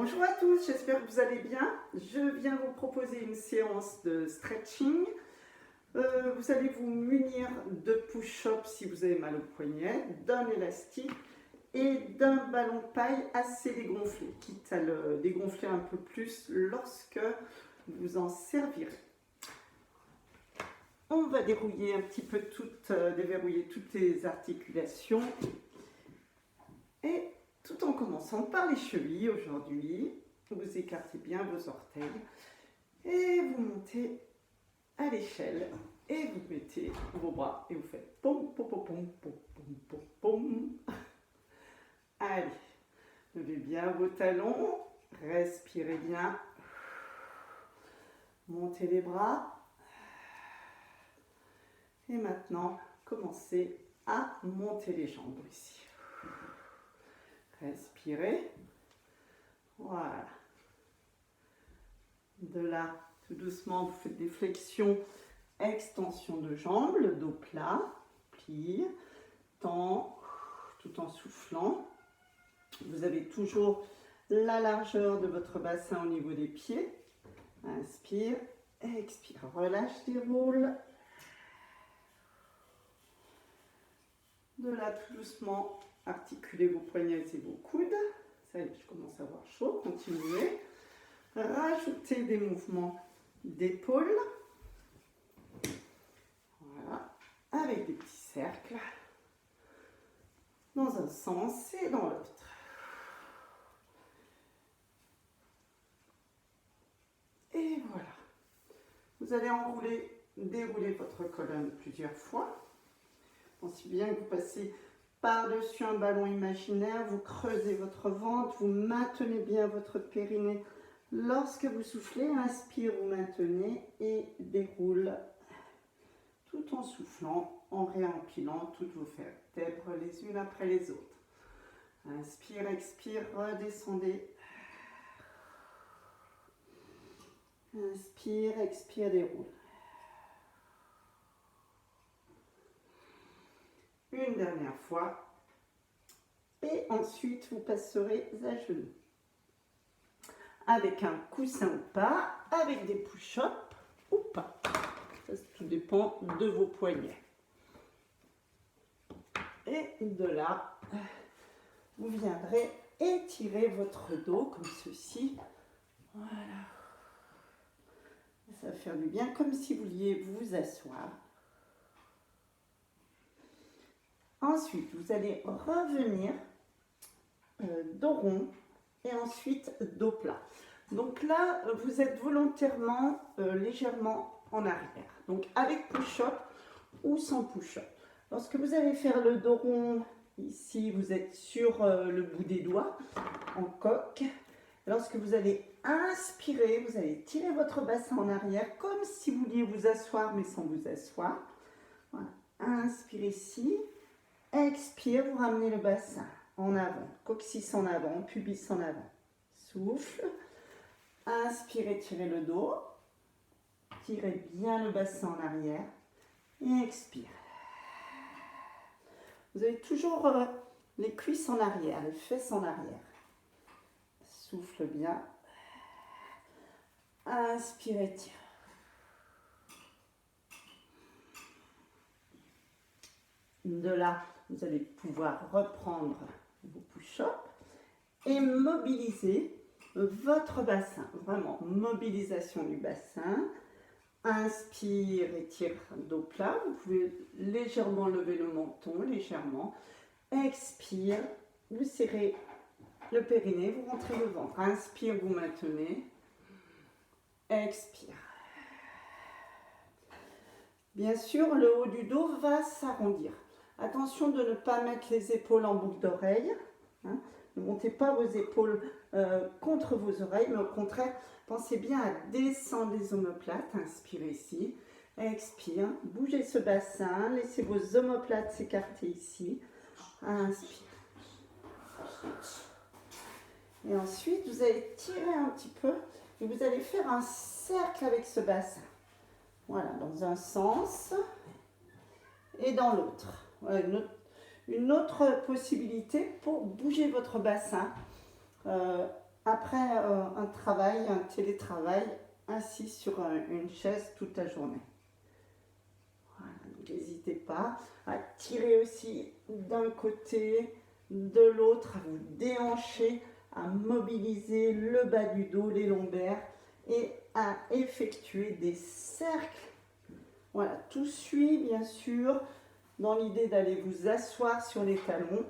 Bonjour à tous, j'espère que vous allez bien. Je viens vous proposer une séance de stretching. Vous allez vous munir de push-up si vous avez mal au poignet, d'un élastique et d'un ballon de paille assez dégonflé, quitte à le dégonfler un peu plus lorsque vous en servirez. On va dérouiller un petit peu déverrouiller toutes les articulations et tout en commençant par les chevilles aujourd'hui, vous écartez bien vos orteils et vous montez à l'échelle et vous mettez vos bras et vous faites pom pom pom pom pom pom pom pom. Allez, levez bien vos talons, respirez bien, montez les bras et maintenant commencez à monter les jambes ici. Respirez. Voilà. De là, tout doucement, vous faites des flexions, extension de jambes, le dos plat, plie, tend, tout en soufflant. Vous avez toujours la largeur de votre bassin au niveau des pieds. Inspire, expire, relâche, déroule. De là, tout doucement, articulez vos poignets et vos coudes. Ça y est, je commence à avoir chaud. Continuez. Rajoutez des mouvements d'épaule. Voilà. Avec des petits cercles. Dans un sens et dans l'autre. Et voilà. Vous allez dérouler votre colonne plusieurs fois. Pensez bien que vous passez par-dessus un ballon imaginaire, vous creusez votre ventre, vous maintenez bien votre périnée. Lorsque vous soufflez, inspire, vous maintenez et déroule tout en soufflant, en réempilant toutes vos vertèbres les unes après les autres. Inspire, expire, redescendez. Inspire, expire, déroule. Une dernière fois. Et ensuite, vous passerez à genoux. Avec un coussin ou pas, avec des push-ups ou pas. Ça, tout dépend de vos poignets. Et de là, vous viendrez étirer votre dos comme ceci. Voilà. Ça va faire du bien, comme si vous vouliez vous asseoir. Ensuite, vous allez revenir dos rond et ensuite dos plat. Donc là, vous êtes volontairement légèrement en arrière. Donc avec push-up ou sans push-up. Lorsque vous allez faire le dos rond, ici vous êtes sur le bout des doigts, en coque. Lorsque vous allez inspirer, vous allez tirer votre bassin en arrière comme si vous vouliez vous asseoir mais sans vous asseoir. Voilà. Inspirez ici. Expire, vous ramenez le bassin en avant, coccyx en avant, pubis en avant. Souffle. Inspirez, tirez le dos. Tirez bien le bassin en arrière. Et expire. Vous avez toujours les cuisses en arrière, les fesses en arrière. Souffle bien. Inspirez, tirez. De là, vous allez pouvoir reprendre vos push-ups et mobiliser votre bassin. Vraiment, mobilisation du bassin. Inspire, étire dos plat. Vous pouvez légèrement lever le menton, légèrement. Expire, vous serrez le périnée, vous rentrez le ventre. Inspire, vous maintenez. Expire. Bien sûr, le haut du dos va s'arrondir. Attention de ne pas mettre les épaules en boucle d'oreille. Hein. Ne montez pas vos épaules contre vos oreilles, mais au contraire, pensez bien à descendre les omoplates. Inspirez ici. Expire. Bougez ce bassin. Laissez vos omoplates s'écarter ici. Inspire. Et ensuite, vous allez tirer un petit peu et vous allez faire un cercle avec ce bassin. Voilà, dans un sens et dans l'autre. Voilà, une autre possibilité pour bouger votre bassin après un travail, un télétravail, assis sur une chaise toute la journée. Voilà, donc n'hésitez pas à tirer aussi d'un côté, de l'autre, à vous déhancher, à mobiliser le bas du dos, les lombaires et à effectuer des cercles. Voilà, tout suit bien sûr dans l'idée d'aller vous asseoir sur les talons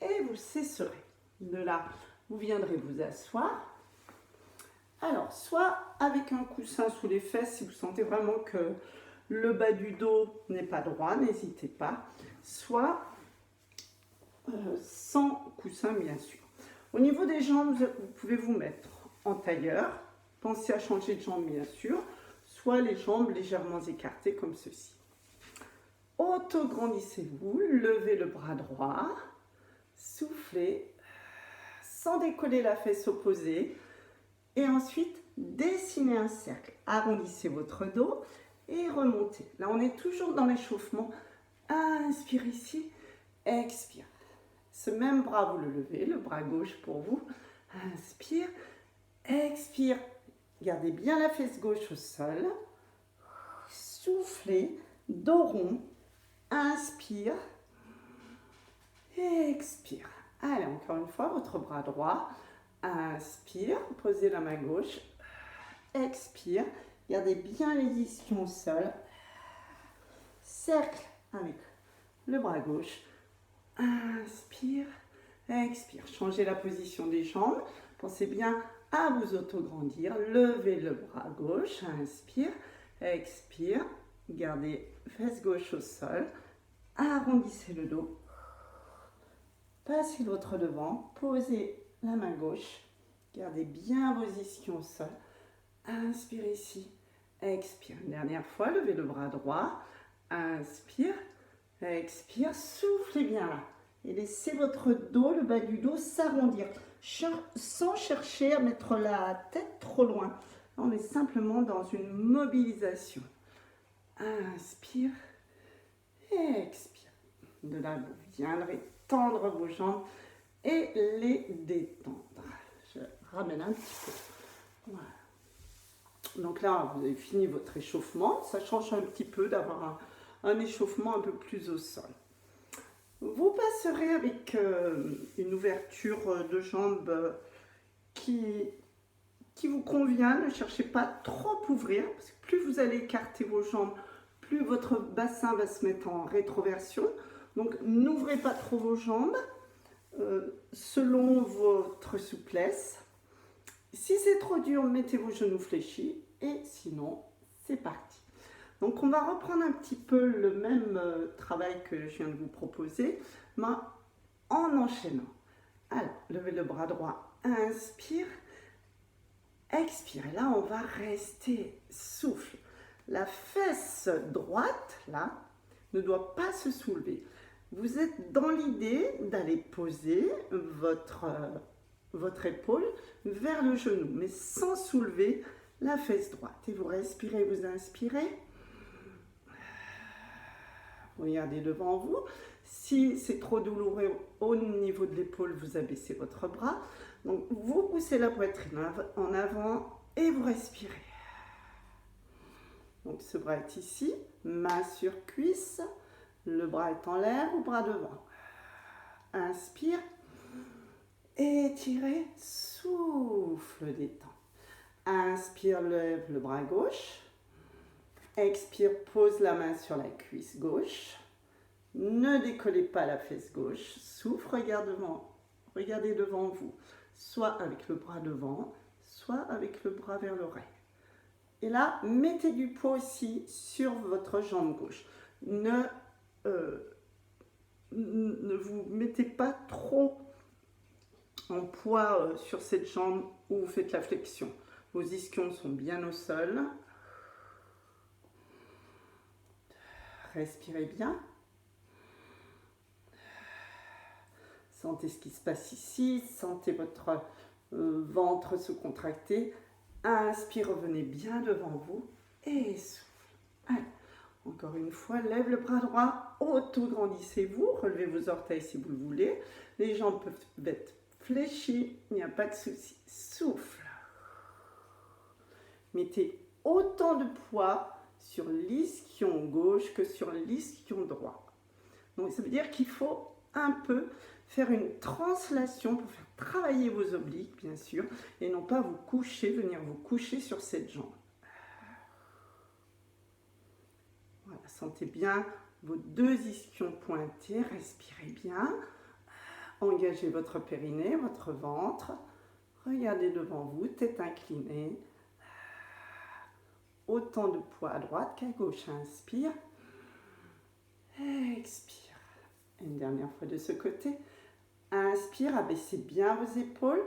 et vous cesserez. De là, vous viendrez vous asseoir. Alors, soit avec un coussin sous les fesses, si vous sentez vraiment que le bas du dos n'est pas droit, n'hésitez pas. Soit sans coussin, bien sûr. Au niveau des jambes, vous pouvez vous mettre en tailleur. Pensez à changer de jambe, bien sûr. Soit les jambes légèrement écartées comme ceci. Auto-grandissez-vous, levez le bras droit, soufflez, sans décoller la fesse opposée. Et ensuite, dessinez un cercle. Arrondissez votre dos et remontez. Là, on est toujours dans l'échauffement. Inspire ici, expire. Ce même bras, vous le levez, le bras gauche pour vous. Inspire, expire. Gardez bien la fesse gauche au sol. Soufflez, dos rond. Inspire, expire. Allez, encore une fois, votre bras droit. Inspire, posez la main gauche. Expire, gardez bien les ischions au sol. Cercle avec le bras gauche. Inspire, expire. Changez la position des jambes. Pensez bien à vous autograndir. Levez le bras gauche. Inspire, expire. Gardez fesse gauche au sol. Arrondissez le dos. Passez l'autre devant. Posez la main gauche. Gardez bien vos ischions au sol. Inspire ici. Expire. Une dernière fois, levez le bras droit. Inspire. Expire. Soufflez bien là. Et laissez votre dos, le bas du dos, s'arrondir. Sans chercher à mettre la tête trop loin. On est simplement dans une mobilisation. Inspire. Expire. De là, vous viendrez tendre vos jambes et les détendre. Je ramène un petit peu. Voilà. Donc là, vous avez fini votre échauffement. Ça change un petit peu d'avoir un échauffement un peu plus au sol. Vous passerez avec une ouverture de jambes qui vous convient. Ne cherchez pas trop ouvrir, parce que plus vous allez écarter vos jambes, plus votre bassin va se mettre en rétroversion. Donc n'ouvrez pas trop vos jambes selon votre souplesse. Si c'est trop dur, mettez vos genoux fléchis et sinon, c'est parti. Donc on va reprendre un petit peu le même travail que je viens de vous proposer, mais en enchaînant. Alors, levez le bras droit, inspire, expire. Et là, on va rester souffle. La fesse droite, là, ne doit pas se soulever. Vous êtes dans l'idée d'aller poser votre épaule vers le genou, mais sans soulever la fesse droite. Et vous respirez, vous inspirez. Regardez devant vous. Si c'est trop douloureux au niveau de l'épaule, vous abaissez votre bras. Donc, vous poussez la poitrine en avant et vous respirez. Donc, ce bras est ici, main sur cuisse. Le bras est en l'air ou bras devant. Inspire. Étirez, souffle, détend. Inspire, lève le bras gauche. Expire, pose la main sur la cuisse gauche. Ne décollez pas la fesse gauche. Souffle, regardez devant vous. Soit avec le bras devant, soit avec le bras vers l'oreille. Et là, mettez du poids aussi sur votre jambe gauche. Ne vous mettez pas trop en poids sur cette jambe où vous faites la flexion. Vos ischions sont bien au sol. Respirez bien. Sentez ce qui se passe ici. Sentez votre ventre se contracter. Inspire, revenez bien devant vous. Et souffle. Allez. Encore une fois, lève le bras droit. Auto-grandissez-vous. Relevez vos orteils si vous le voulez. Les jambes peuvent être fléchis, il n'y a pas de souci. Souffle. Mettez autant de poids sur l'ischio gauche que sur l'ischio droit. Donc ça veut dire qu'il faut un peu faire une translation pour faire travailler vos obliques, bien sûr, et non pas vous coucher, venir vous coucher sur cette jambe. Voilà, sentez bien vos deux ischions pointés, respirez bien, engagez votre périnée, votre ventre, regardez devant vous, tête inclinée, autant de poids à droite qu'à gauche, inspire, expire. Une dernière fois de ce côté, inspire, abaissez bien vos épaules,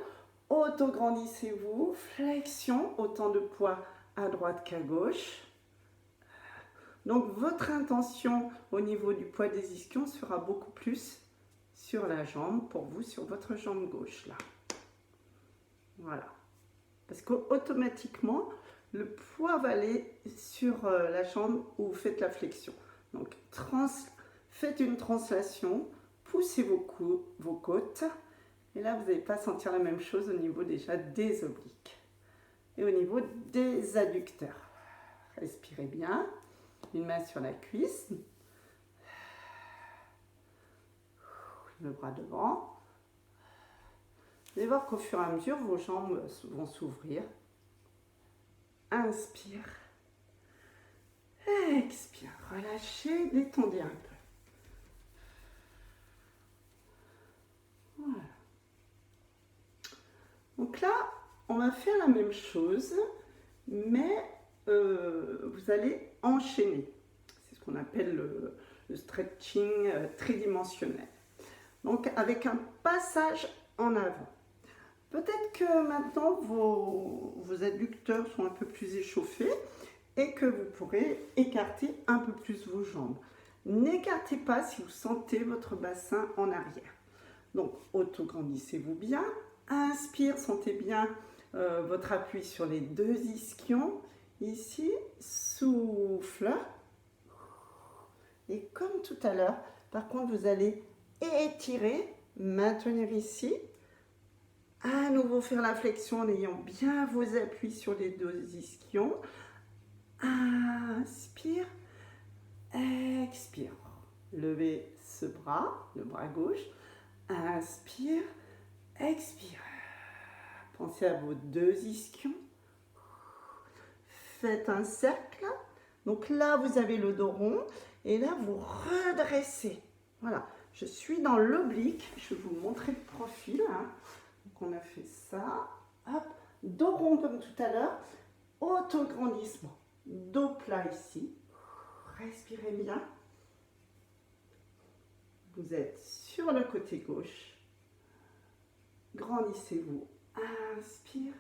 auto-grandissez-vous, flexion, autant de poids à droite qu'à gauche. Donc votre intention au niveau du poids des ischions sera beaucoup plus sur la jambe, pour vous, sur votre jambe gauche, là. Voilà. Parce qu'automatiquement, le poids va aller sur la jambe où vous faites la flexion. Donc faites une translation, poussez vos côtes. Et là, vous n'allez pas sentir la même chose au niveau déjà des obliques. Et au niveau des adducteurs. Respirez bien. Une main sur la cuisse. Le bras devant. Vous allez voir qu'au fur et à mesure, vos jambes vont s'ouvrir. Inspire. Expire. Relâchez, détendez un peu. Voilà. Donc là, on va faire la même chose, mais vous allez enchaîner. C'est ce qu'on appelle le stretching tridimensionnel. Donc avec un passage en avant. Peut-être que maintenant vos adducteurs sont un peu plus échauffés et que vous pourrez écarter un peu plus vos jambes. N'écartez pas si vous sentez votre bassin en arrière. Donc auto-grandissez-vous bien. Inspire, sentez bien votre appui sur les deux ischions. Ici, souffle. Et comme tout à l'heure, par contre, vous allez étirer, maintenir ici. À nouveau faire la flexion en ayant bien vos appuis sur les deux ischions. Inspire, expire. Levez ce bras, le bras gauche. Inspire, expire. Pensez à vos deux ischions. Faites un cercle. Donc là, vous avez le dos rond. Et là, vous redressez. Voilà. Je suis dans l'oblique. Je vais vous montrer le profil. Donc on a fait ça. Hop. Dos rond comme tout à l'heure. Auto-grandissement. Dos plat ici. Respirez bien. Vous êtes sur le côté gauche. Grandissez-vous. Inspire.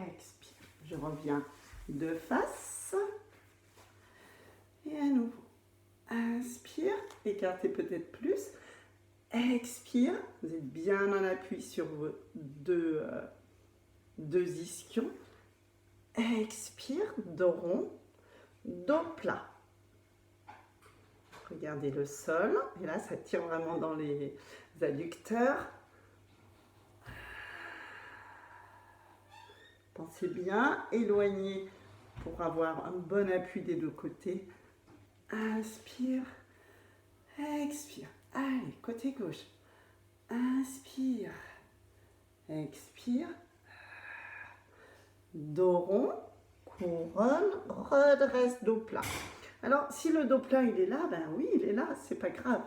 Expire. Je reviens de face. Et à nouveau. Inspire. Écartez peut-être plus. Expire. Vous êtes bien en appui sur vos deux ischions. Expire. Dos rond. Dos plat. Regardez le sol. Et là, ça tire vraiment dans les adducteurs. Pensez bien, éloignez pour avoir un bon appui des deux côtés. Inspire, expire. Allez, côté gauche. Inspire, expire. Dos rond, couronne, redresse, dos plat. Alors, si le dos plat, il est là, ben oui, il est là, c'est pas grave.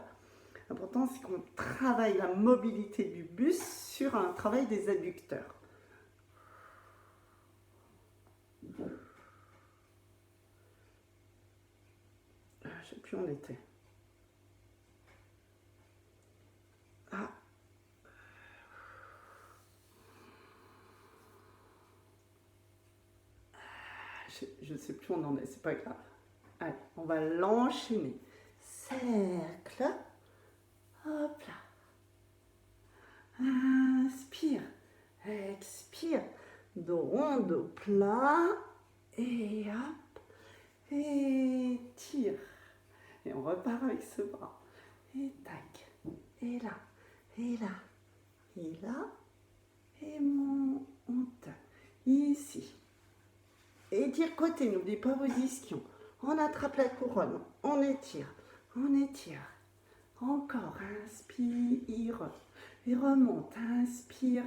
L'important, c'est qu'on travaille la mobilité du buste sur un travail des adducteurs. Je ne sais plus où on était. Ah. Je ne sais plus où on en est, c'est pas grave. Allez, on va l'enchaîner. Cercle. Hop là. Inspire. Expire. Dos rond, dos plat. Et hop. Et tire. Et on repart avec ce bras. Et tac. Et là. Et là. et là, et monte, ici. Étire côté, n'oubliez pas vos ischions. On attrape la couronne, on étire, encore, inspire, et remonte, inspire,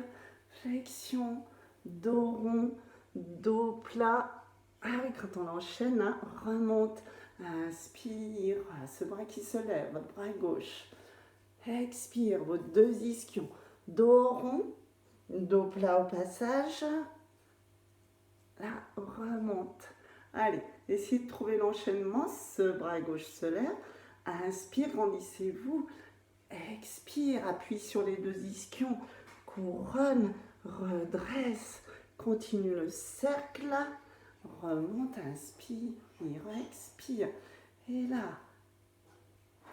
flexion, dos rond, dos plat. Ah oui, quand on enchaîne, hein, remonte, inspire, ce bras qui se lève, votre bras gauche. Expire, vos deux ischions, dos rond, dos plat au passage. Là, remonte. Allez, essayez de trouver l'enchaînement, ce bras gauche se lève. Inspire, grandissez-vous. Expire, appuie sur les deux ischions. Couronne, redresse. Continue le cercle. Remonte, inspire, expire. Et là,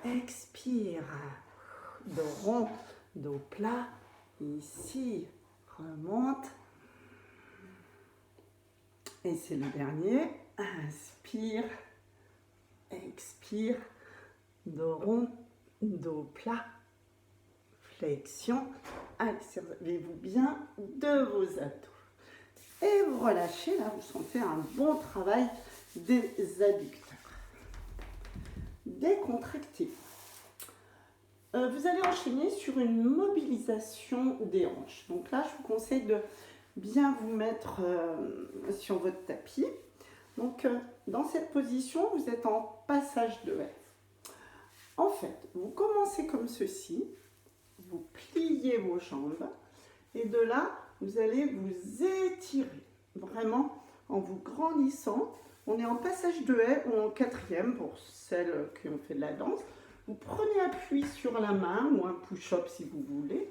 expire. Dos rond, dos plat. Ici, remonte. Et c'est le dernier. Inspire, expire. Dos rond, dos plat, flexion. Allez, servez-vous bien de vos abdos. Et vous relâchez, là, vous sentez un bon travail des adducteurs. Décontractez. Vous allez enchaîner sur une mobilisation des hanches. Donc là, je vous conseille de bien vous mettre sur votre tapis. Donc, dans cette position, vous êtes en passage de haie. En fait, vous commencez comme ceci, vous pliez vos jambes et de là, vous allez vous étirer, vraiment en vous grandissant. On est en passage de haie ou en quatrième pour celles qui ont fait de la danse. Vous prenez appui sur la main ou un push-up si vous voulez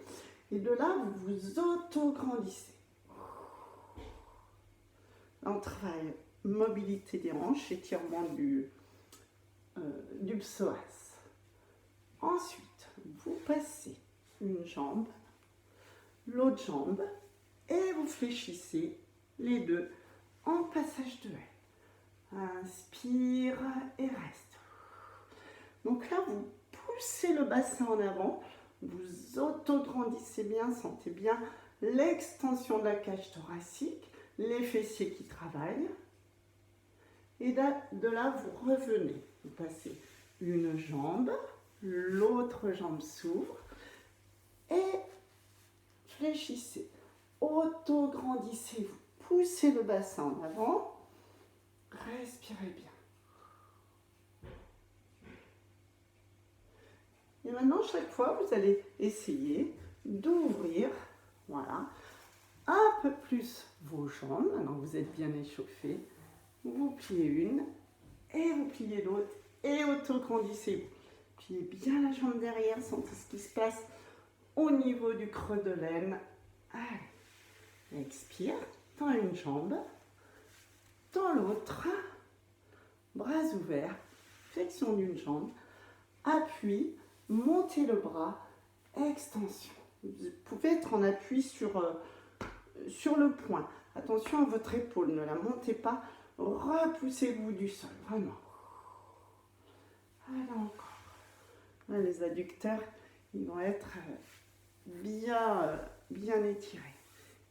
et de là, vous vous auto-grandissez. On travaille mobilité des hanches, étirement du psoas. Ensuite, vous passez une jambe, l'autre jambe, et vous fléchissez les deux en passage de haie. Inspire et reste. Donc là, vous poussez le bassin en avant, vous auto-grandissez bien, sentez bien l'extension de la cage thoracique, les fessiers qui travaillent. Et de là, vous revenez. Vous passez une jambe, l'autre jambe s'ouvre et fléchissez. Auto-grandissez-vous. Poussez le bassin en avant. Respirez bien. Et maintenant, chaque fois, vous allez essayer d'ouvrir, voilà, un peu plus vos jambes. Maintenant, vous êtes bien échauffé. Vous pliez une et vous pliez l'autre et auto-grandissez-vous. Pliez bien la jambe derrière, sentez ce qui se passe au niveau du creux de l'aine. Allez, expire, tends une jambe, tends l'autre, bras ouverts, flexion d'une jambe, appui, montez le bras, extension. Vous pouvez être en appui sur le poing. Attention à votre épaule, ne la montez pas. Repoussez-vous du sol, vraiment. Allez, encore. Là, les adducteurs, ils vont être bien étirés.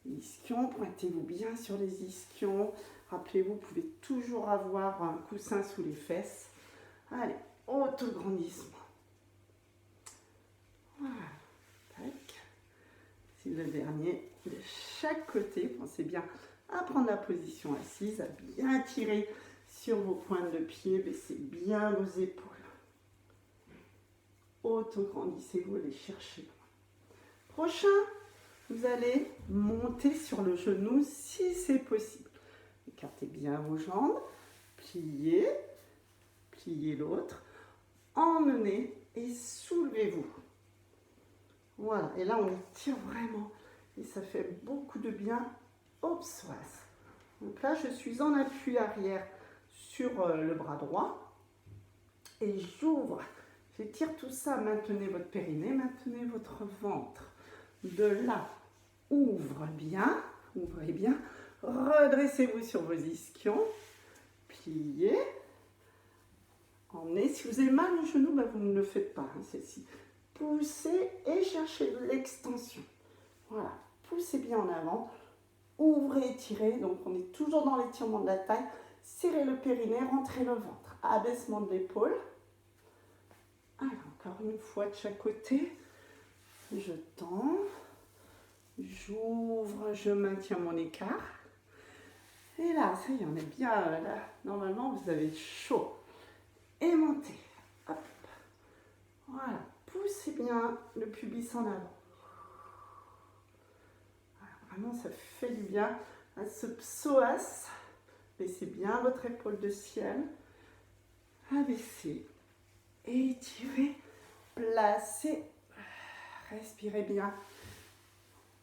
Ischions, pointez-vous bien sur les ischions. Rappelez-vous, vous pouvez toujours avoir un coussin sous les fesses. Allez, auto-grandissement. Voilà. Tac. C'est le dernier de chaque côté. Pensez bien à prendre la position assise, à bien tirer sur vos pointes de pied, baissez bien vos épaules. Auto-grandissez-vous, allez chercher loin. Prochain, vous allez monter sur le genou si c'est possible. Écartez bien vos jambes, pliez, pliez l'autre, emmenez et soulevez-vous. Voilà, et là on étire vraiment et ça fait beaucoup de bien au psoas. Donc là je suis en appui arrière sur le bras droit et j'ouvre, j'étire tout ça, maintenez votre périnée, maintenez votre ventre. De là, ouvrez bien, redressez-vous sur vos ischions, pliez, emmenez. Si vous avez mal au genou, vous ne le faites pas, celle-ci. Poussez et cherchez l'extension. Voilà, poussez bien en avant. Ouvrez, étirez. Donc, on est toujours dans l'étirement de la taille. Serrez le périnée, rentrez le ventre. Abaissement de l'épaule. Alors, encore une fois de chaque côté. Je tends. J'ouvre, je maintiens mon écart. Et là, ça y est, on est bien là. Normalement, vous avez chaud. Et montez. Hop. Voilà. Poussez bien le pubis en avant. Voilà, vraiment, ça fait du bien à ce psoas. Baissez bien votre épaule de ciel. Abaissez. Étirez. Placez. Respirez bien.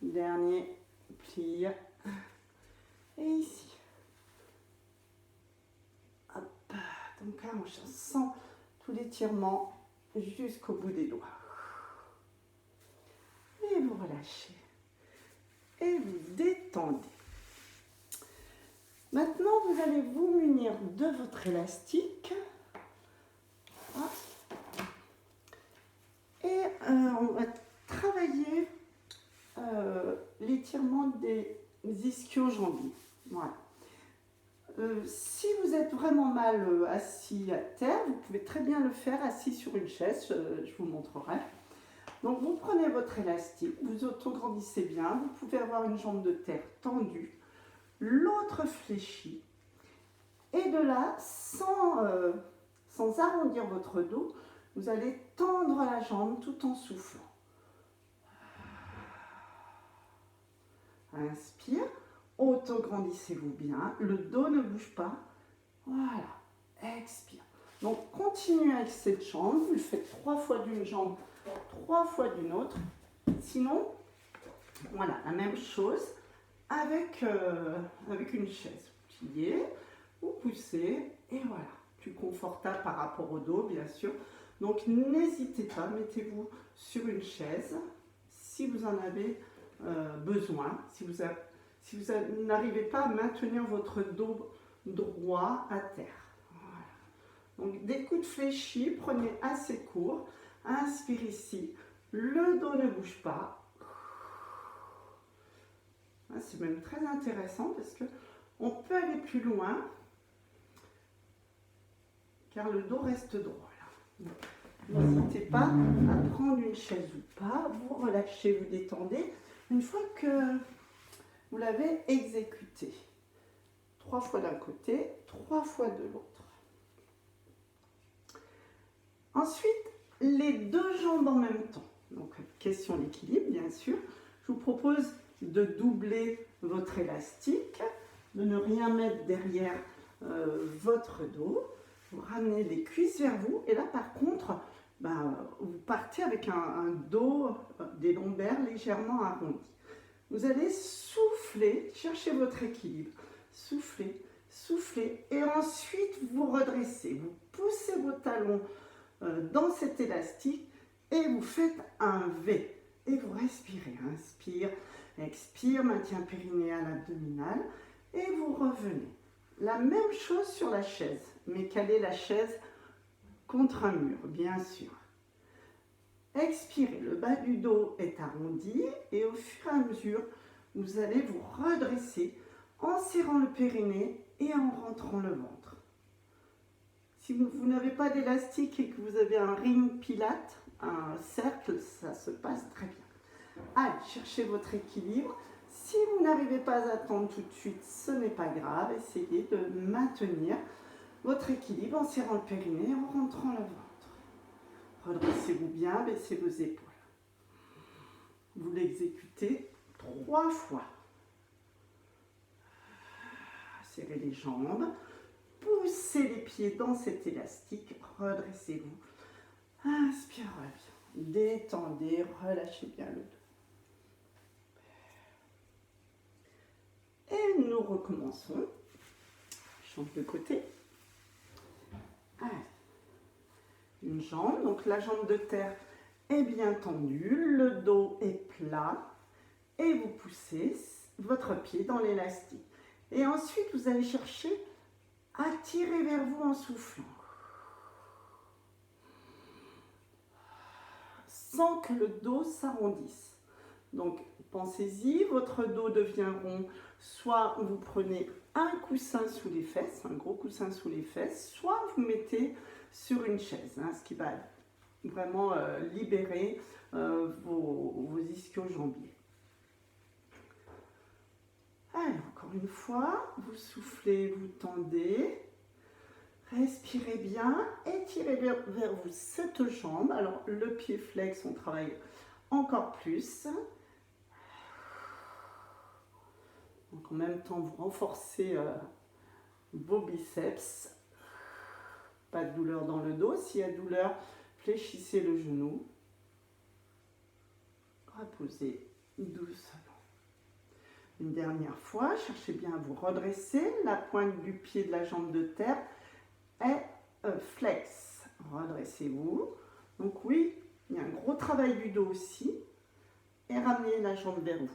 Dernier pli. Et ici. Hop. Donc là, on sent tout l'étirement jusqu'au bout des doigts. Et vous relâchez. Et vous détendez. Maintenant, vous allez vous munir de votre élastique. Et on va travailler l'étirement des ischio-jambiers. Voilà. Si vous êtes vraiment mal assis à terre, vous pouvez très bien le faire assis sur une chaise, je vous montrerai. Donc vous prenez votre élastique, vous autograndissez bien, vous pouvez avoir une jambe de terre tendue, l'autre fléchie, et de là, sans arrondir votre dos, vous allez tendre la jambe tout en soufflant. Inspire, autograndissez-vous bien, le dos ne bouge pas. Voilà, expire. Donc continuez avec cette jambe, vous le faites 3 fois d'une jambe, 3 fois d'une autre. Sinon, voilà, la même chose avec une chaise. Vous pliez, vous poussez, et voilà. Plus confortable par rapport au dos, bien sûr. Donc n'hésitez pas, mettez-vous sur une chaise si vous en avez besoin, si vous n'arrivez pas à maintenir votre dos droit à terre. Voilà. Donc des coudes fléchis, prenez assez court, inspire ici, le dos ne bouge pas. C'est même très intéressant parce que on peut aller plus loin car le dos reste droit. N'hésitez pas à prendre une chaise ou pas, vous relâchez, vous détendez. Une fois que vous l'avez exécuté, 3 fois d'un côté, 3 fois de l'autre. Ensuite, les 2 jambes en même temps. Donc, question d'équilibre, bien sûr. Je vous propose de doubler votre élastique, de ne rien mettre derrière votre dos. Vous ramenez les cuisses vers vous. Et là, par contre, vous partez avec un dos, des lombaires légèrement arrondis. Vous allez souffler, chercher votre équilibre. Soufflez, soufflez. Et ensuite, vous redressez. Vous poussez vos talons dans cet élastique et vous faites un V. Et vous respirez. Inspire, expire, maintien périnée à l'abdominal. Et vous revenez. La même chose sur la chaise, mais calez la chaise contre un mur, bien sûr. Expirez, le bas du dos est arrondi et au fur et à mesure, vous allez vous redresser en serrant le périnée et en rentrant le ventre. Si vous n'avez pas d'élastique et que vous avez un ring pilate, un cercle, ça se passe très bien. Allez, cherchez votre équilibre. Si vous n'arrivez pas à attendre tout de suite, ce n'est pas grave. Essayez de maintenir votre équilibre en serrant le périnée et en rentrant le ventre. Redressez-vous bien, baissez vos épaules. Vous l'exécutez 3 fois. Serrez les jambes. Poussez les pieds dans cet élastique. Redressez-vous. Inspire, reviens. Détendez, relâchez bien le dos. Et nous recommençons. Change de côté. Allez. Une jambe, donc la jambe de terre est bien tendue, le dos est plat et vous poussez votre pied dans l'élastique. Et ensuite, vous allez chercher à tirer vers vous en soufflant. Sans que le dos s'arrondisse. Donc, pensez-y, votre dos devient rond, soit vous prenez un coussin sous les fesses, un gros coussin sous les fesses, soit vous mettez sur une chaise, hein, ce qui va vraiment libérer vos ischio-jambiers. Allez, encore une fois, vous soufflez, vous tendez, respirez bien, étirez vers vous cette jambe. Alors, le pied flex, on travaille encore plus. Donc, en même temps, vous renforcez vos biceps. Pas de douleur dans le dos. S'il y a douleur, fléchissez le genou. Reposez doucement. Une dernière fois, cherchez bien à vous redresser. La pointe du pied de la jambe de terre est flex. Redressez-vous. Donc oui, il y a un gros travail du dos aussi. Et ramenez la jambe vers vous.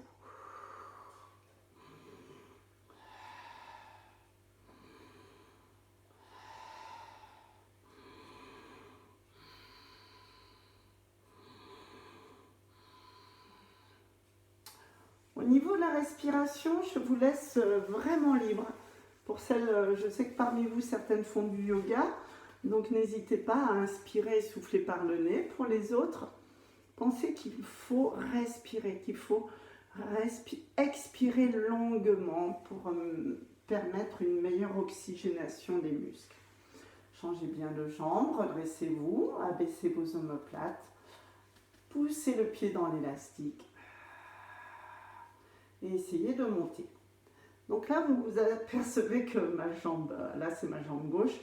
Au niveau de la respiration, je vous laisse vraiment libre. Pour celles, je sais que parmi vous, certaines font du yoga, donc n'hésitez pas à inspirer et souffler par le nez. Pour les autres, pensez qu'il faut respirer, qu'il faut expirer longuement pour permettre une meilleure oxygénation des muscles. Changez bien de jambe, redressez-vous, abaissez vos omoplates, poussez le pied dans l'élastique. Et essayez de monter. Donc là, vous apercevez que ma jambe, là c'est ma jambe gauche,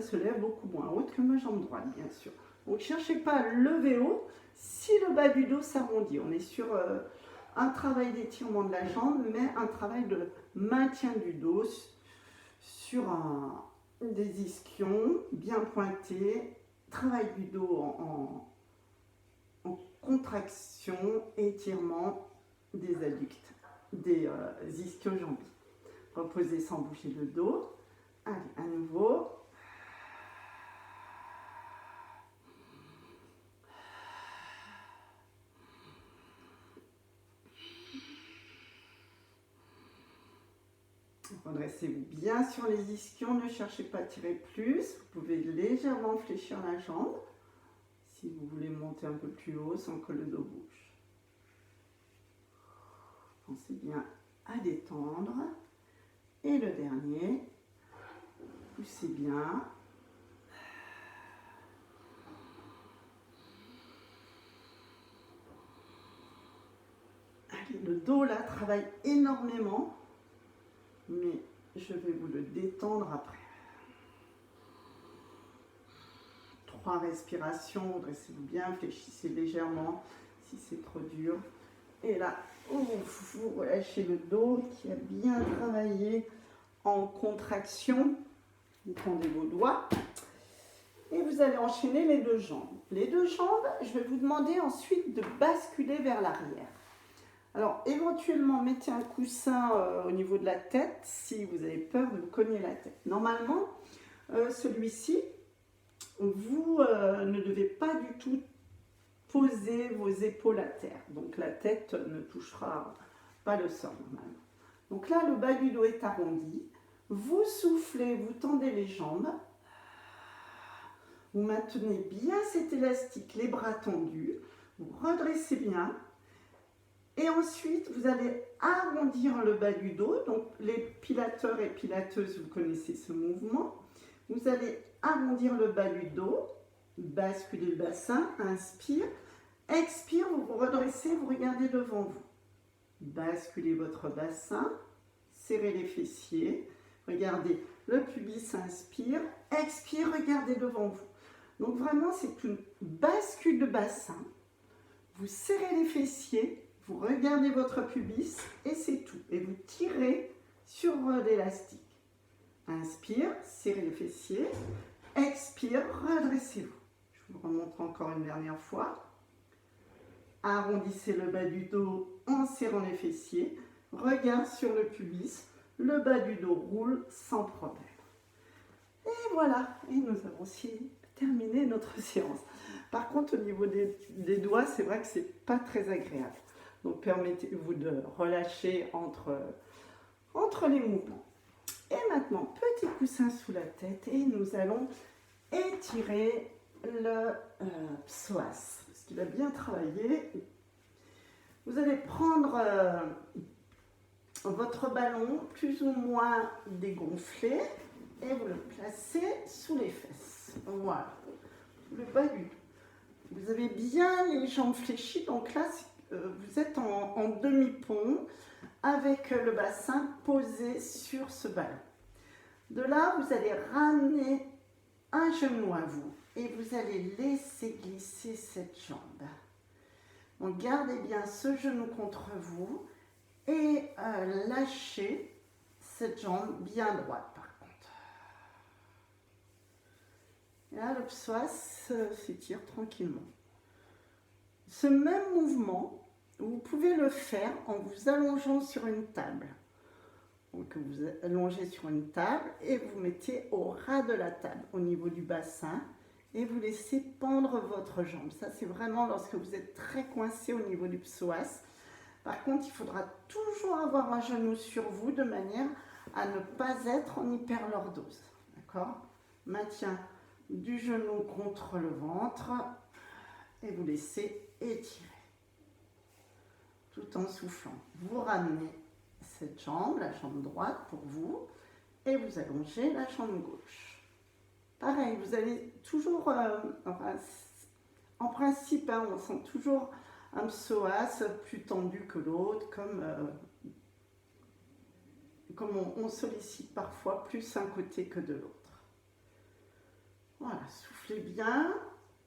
se lève beaucoup moins haute que ma jambe droite, bien sûr. Donc cherchez pas à lever haut si le bas du dos s'arrondit. On est sur un travail d'étirement de la jambe, mais un travail de maintien du dos sur des ischions bien pointés, travail du dos en contraction, étirement des adducteurs. Des ischio-jambiers. Reposez sans bouger le dos. Allez, à nouveau. Redressez-vous bien sur les ischions. Ne cherchez pas à tirer plus. Vous pouvez légèrement fléchir la jambe si vous voulez monter un peu plus haut sans que le dos bouge. Pensez bien à détendre. Et le dernier, poussez bien. Allez, le dos là travaille énormément, mais je vais vous le détendre après. 3 respirations, dressez-vous bien, fléchissez légèrement si c'est trop dur. Et là, vous relâchez le dos qui a bien travaillé en contraction. Vous tendez vos doigts et vous allez enchaîner les 2 jambes. Les 2 jambes, je vais vous demander ensuite de basculer vers l'arrière. Alors, éventuellement, mettez un coussin au niveau de la tête si vous avez peur de vous cogner la tête. Normalement, celui-ci, vous ne devez pas du tout poser vos épaules à terre. Donc, la tête ne touchera pas le sol normalement. Donc là, le bas du dos est arrondi. Vous soufflez, vous tendez les jambes. Vous maintenez bien cet élastique, les bras tendus. Vous redressez bien. Et ensuite, vous allez arrondir le bas du dos. Donc, les pilateurs et pilateuses, vous connaissez ce mouvement. Vous allez arrondir le bas du dos, basculer le bassin, inspire. Expire, vous vous redressez, vous regardez devant vous. Basculez votre bassin, serrez les fessiers. Regardez, le pubis inspire. Expire, regardez devant vous. Donc, vraiment, c'est une bascule de bassin. Vous serrez les fessiers. Vous regardez votre pubis et c'est tout. Et vous tirez sur l'élastique. Inspire, serrez les fessiers. Expire, redressez-vous. Je vous remontre encore une dernière fois. Arrondissez le bas du dos en serrant les fessiers. Regard sur le pubis. Le bas du dos roule sans problème. Et voilà. Et nous avons aussi terminé notre séance. Par contre, au niveau des doigts, c'est vrai que c'est pas très agréable. Donc permettez-vous de relâcher entre les mouvements. Et maintenant, petit coussin sous la tête et nous allons étirer le psoas, parce qu'il a bien travaillé. Vous allez prendre votre ballon plus ou moins dégonflé et vous le placez sous les fesses. Voilà, le bas du dos. Vous avez bien les jambes fléchies, donc là vous êtes en demi-pont avec le bassin posé sur ce ballon. De là, vous allez ramener un genou à vous et vous allez laisser glisser cette jambe. Donc gardez bien ce genou contre vous et lâchez cette jambe bien droite par contre. Et là, le psoas s'étire tranquillement. Ce même mouvement, vous pouvez le faire en vous allongeant sur une table. Donc vous allongez sur une table et vous mettez au ras de la table, au niveau du bassin, et vous laissez pendre votre jambe. Ça, c'est vraiment lorsque vous êtes très coincé au niveau du psoas. Par contre, il faudra toujours avoir un genou sur vous de manière à ne pas être en hyperlordose. D'accord ? Maintien du genou contre le ventre et vous laissez étirer. Tout en soufflant. Vous ramenez cette jambe, la jambe droite pour vous, et vous allongez la jambe gauche. Pareil, vous allez toujours, en principe, hein, on sent toujours un psoas plus tendu que l'autre, comme on sollicite parfois plus un côté que de l'autre. Voilà, soufflez bien.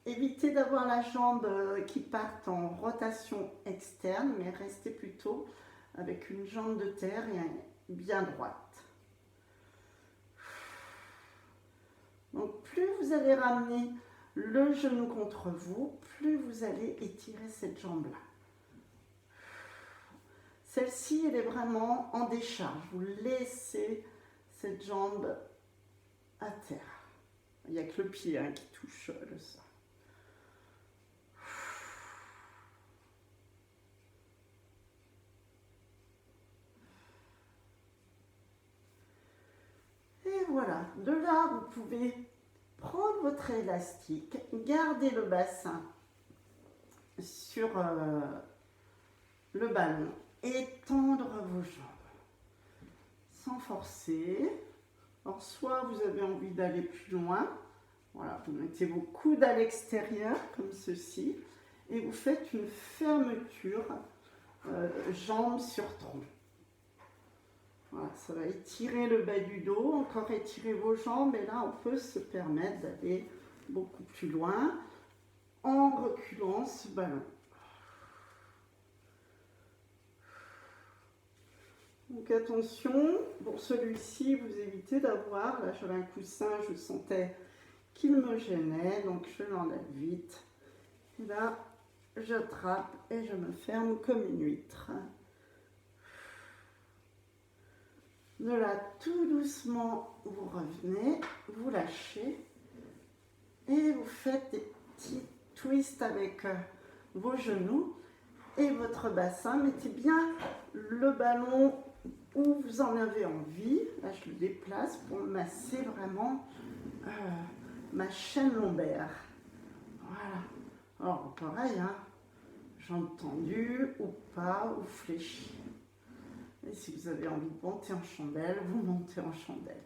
Évitez d'avoir la jambe qui parte en rotation externe, mais restez plutôt avec une jambe de terre et bien droite. Donc plus vous allez ramener le genou contre vous, plus vous allez étirer cette jambe-là. Celle-ci, elle est vraiment en décharge. Vous laissez cette jambe à terre. Il n'y a que le pied hein, qui touche le sol. Et voilà, de là, vous pouvez prendre votre élastique, garder le bassin sur le ballon et tendre vos jambes sans forcer. Alors, soit vous avez envie d'aller plus loin, voilà, vous mettez vos coudes à l'extérieur comme ceci et vous faites une fermeture jambes sur tronc. Voilà, ça va étirer le bas du dos, encore étirer vos jambes et là on peut se permettre d'aller beaucoup plus loin en reculant ce ballon. Donc attention, pour celui-ci, vous évitez d'avoir, là j'avais un coussin, je sentais qu'il me gênait, donc je l'enlève vite. Et là, j'attrape et je me ferme comme une huître. De là, tout doucement, vous revenez, vous lâchez et vous faites des petits twists avec vos genoux et votre bassin. Mettez bien le ballon où vous en avez envie. Là, je le déplace pour masser vraiment ma chaîne lombaire. Voilà. Alors, pareil, hein, jambes tendues ou pas, ou fléchies. Et si vous avez envie de monter en chandelle, vous montez en chandelle.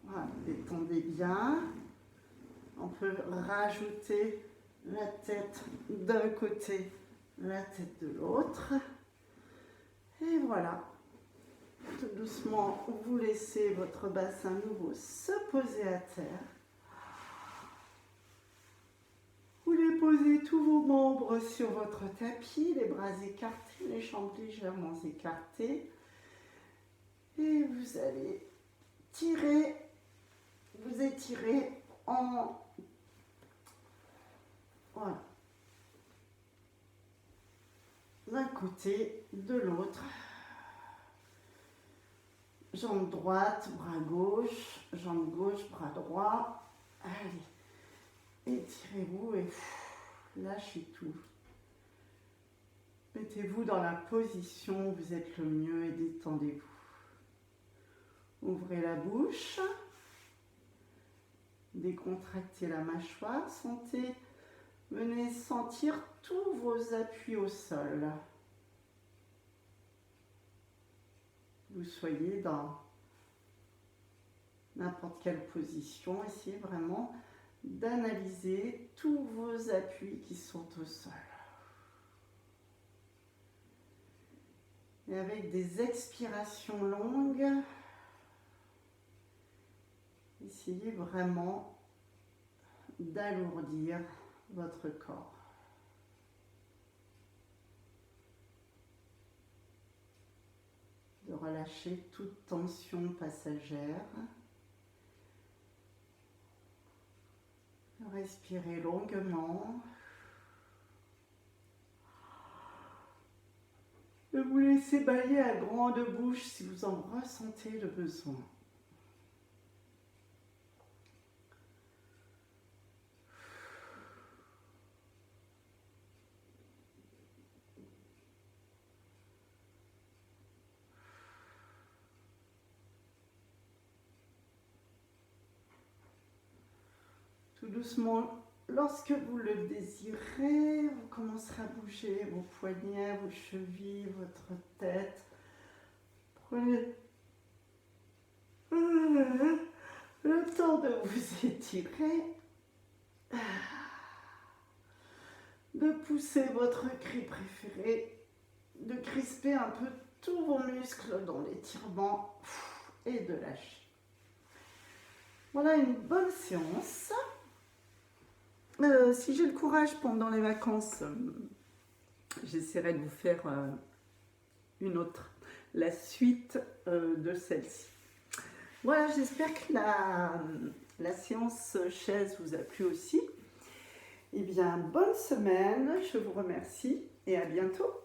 Voilà, détendez bien. On peut rajouter la tête d'un côté, la tête de l'autre. Et voilà. Tout doucement, vous laissez votre bassin nouveau se poser à terre. Vous déposez tous vos membres sur votre tapis, les bras écartés, les jambes légèrement écartées. Et vous allez tirer, vous étirer en... Voilà. D'un côté, de l'autre. Jambe droite, bras gauche, bras droit. Allez, étirez-vous et lâchez tout. Mettez-vous dans la position où vous êtes le mieux et détendez-vous. Ouvrez la bouche. Décontractez la mâchoire. Venez sentir tous vos appuis au sol. Vous soyez dans n'importe quelle position. Essayez vraiment d'analyser tous vos appuis qui sont au sol. Et avec des expirations longues, essayez vraiment d'alourdir votre corps. De relâcher toute tension passagère. Respirez longuement. Et vous laissez bâiller à grande bouche si vous en ressentez le besoin. Tout doucement, lorsque vous le désirez, vous commencerez à bouger vos poignets, vos chevilles, votre tête. Prenez le temps de vous étirer, de pousser votre cri préféré, de crisper un peu tous vos muscles dans l'étirement et de lâcher. Voilà une bonne séance. Si j'ai le courage pendant les vacances, j'essaierai de vous faire une autre, la suite de celle-ci. Voilà, j'espère que la séance chaise vous a plu aussi. Eh bien, bonne semaine, je vous remercie et à bientôt.